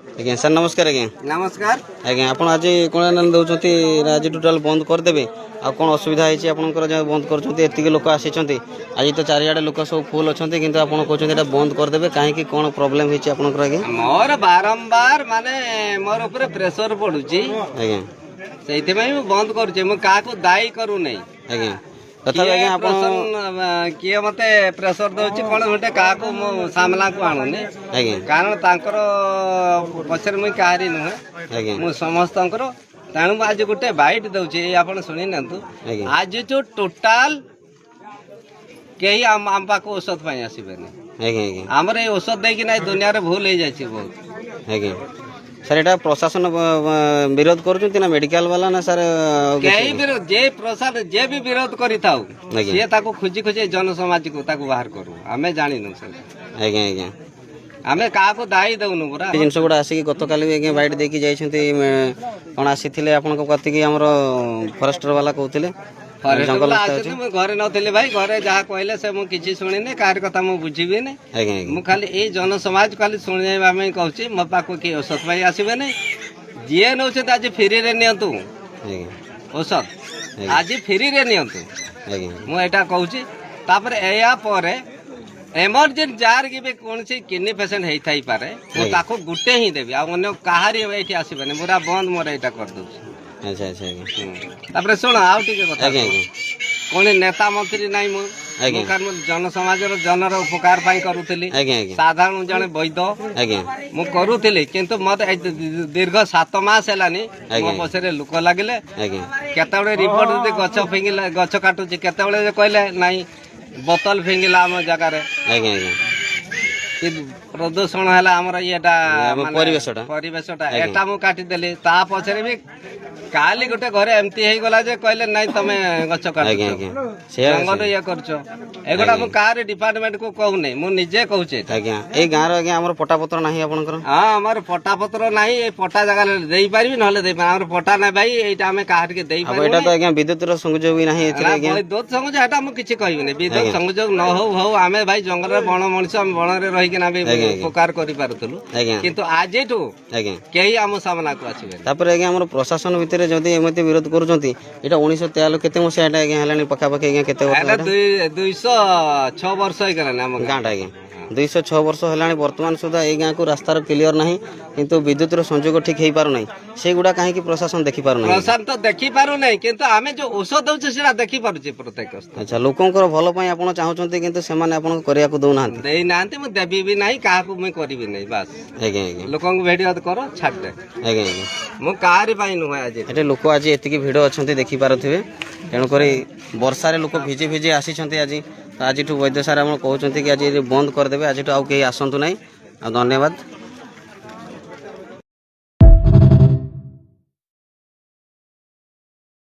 आज्ञा सर नमस्कार आज्ञा नमस्कार आज्ञा आप आज कौन दौरान आज टोटाल बंद करदे आ कौन असुविधा है आपंकर जो बंद कर लोक आसी आज तो चारिआडे लोक सब फुल अच्छा कितु आप कहते बंद करदे कहीं कौन प्रोब्लेम होती आज्ञा मोर बारंबार माने मोर ऊपर प्रेशर पड़ुची आज्ञा से बंद करुचे मुझे दायी करू नहीं आज्ञा तथा आज्ञा आप किए मते प्रेशर दउची कोन गोटे का को मो सामना को आणुने आज्ञा कारण तांकर पछर मुई काहारी नुहे आज्ञा मु समस्तंकर ताणु आज गोटे बाइट दउची आपण सुनि नंतु आज जो टोटल केही आम पाको औषध पाई आसीबेनी आज्ञा आज्ञा हमर ए औषध दे कि नै दुनिया रे भूल हो जाय छी बहुत आज्ञा सर एटा प्रशासन विरोध करूछंती ना मेडिकल वाला ना सर केही विरोध जे प्रशासन जे भी विरोध करि थाउ से ताको खुजी खुजी जन समाज को ताको बाहर करू हमें जानि न सर आज्ञा आज्ञा हमें का को दाई दउनु पूरा जिनस गुड़ा आसिक गत काली आज्ञा बाइट देकी जाइछंती कोन आसीथिले आपन को कति की हमर फॉरेस्टर वाला कहउतिले जंगल घरे नथिले भाई घरे जहाँ कहले से मु किछि सुनिने कार कथा मु बुझिबे ने मु खाली ए जन समाज खाली सुनिबा में कहउची मो पाको के औषध पाई आसीबे ने जे नउछे आज फ्री रे नियंतु औषध आज फ्री रे नियंतु मु एटा कहउची तापर एया परे एमरजेंसी जार कि कौन सी किडनी पेशेंट हेई थाई पारे मु ताको गुटे ही देबी आ अन्य कहारी एठी आसीबे ने पूरा बंद मोर एटा कर दूची अच्छा अच्छा तापर सुन आउ टिके कथा कोन नेता मंत्री नाही मु जन समाज जनर उपकार पाई करूथिली साधारण जने वैद्य मु करूथिली किंतु मते दीर्घ 7 मास हेलानी मो पछरे लोक लागिले केतेबेले रिपोर्ट दे गछ फिंगिला गछ काटुची केतेबेले कहले नाही बोतल फिंगिला हम जगह रे प्रदूषण है आमर येटा परिवेशटा एटा मु काटी देली ता पछरे भी काली गोटे घरे एमती हे गला जे कहले नाही तमे गछ काट जंगल ये करछो एगोटा मु कार डिपार्टमेंट को कहू नै मु निजे कहू छे आज्ञा ए गां रो आज्ञा हमर पट्टा पत्र नाही आपनकर हां हमर पट्टा पत्र नाही ए पट्टा जगह देई पारिबी नहले देई हमर पट्टा नै भाई एटा हमें काहर के देई पारिबी एटा तो आज्ञा विद्युत रो संयोग भी नाही एथरे आज्ञा विद्युत संयोग एटा मु किछि कहबी नै विद्युत संयोग न हो हमें भाई जंगल रे बण मनुष्य हम बण रे रही के ना भी उपकार करि पारथलु किंतु आज एटू आज्ञा केही हम सामना को आछिबे तापर आज्ञा हमर प्रशासन भितर जदी एमते विरोध करूछंती एटा 1943 केते मसे एटा आज्ञा हलानी पक्का पक्का आज्ञा केते वर्ष 206 वर्ष हो गला हम गांटा आज्ञा 206 वर्ष हलानी वर्तमान सुधा ए गां को रास्ता रो क्लियर नाही किंतु विद्युत रो संयोग ठीक हेई पारो नाही से गुडा काहे कि प्रशासन देखि पारो नाही प्रशासन तो देखि पारो नाही किंतु हमें जो औषध दउछ सेरा देखि पारुची प्रत्येक अच्छा लोकंकर भलो पई आपण चाहउछंती किंतु सेमाने आपण करिया को दउ नाहंती देई नाहंती मु देबी भी नाही काहा को मैं करबी नाही बस आज्ञा आज्ञा लोकन को भेडिया करो छाड़ दे आज्ञा आज्ञा मु कारी पाई नु आज एटे लोक आज एतिकी भिडो अछंती देखि पारथिबे तेणु करी वर्षा रे लोक भिजे भिजे आसी छंती आज आज वैद्य सार हम कहउछंती कि आज बंद कर देबे आज आउ के आसंतु नाही आ धन्यवाद।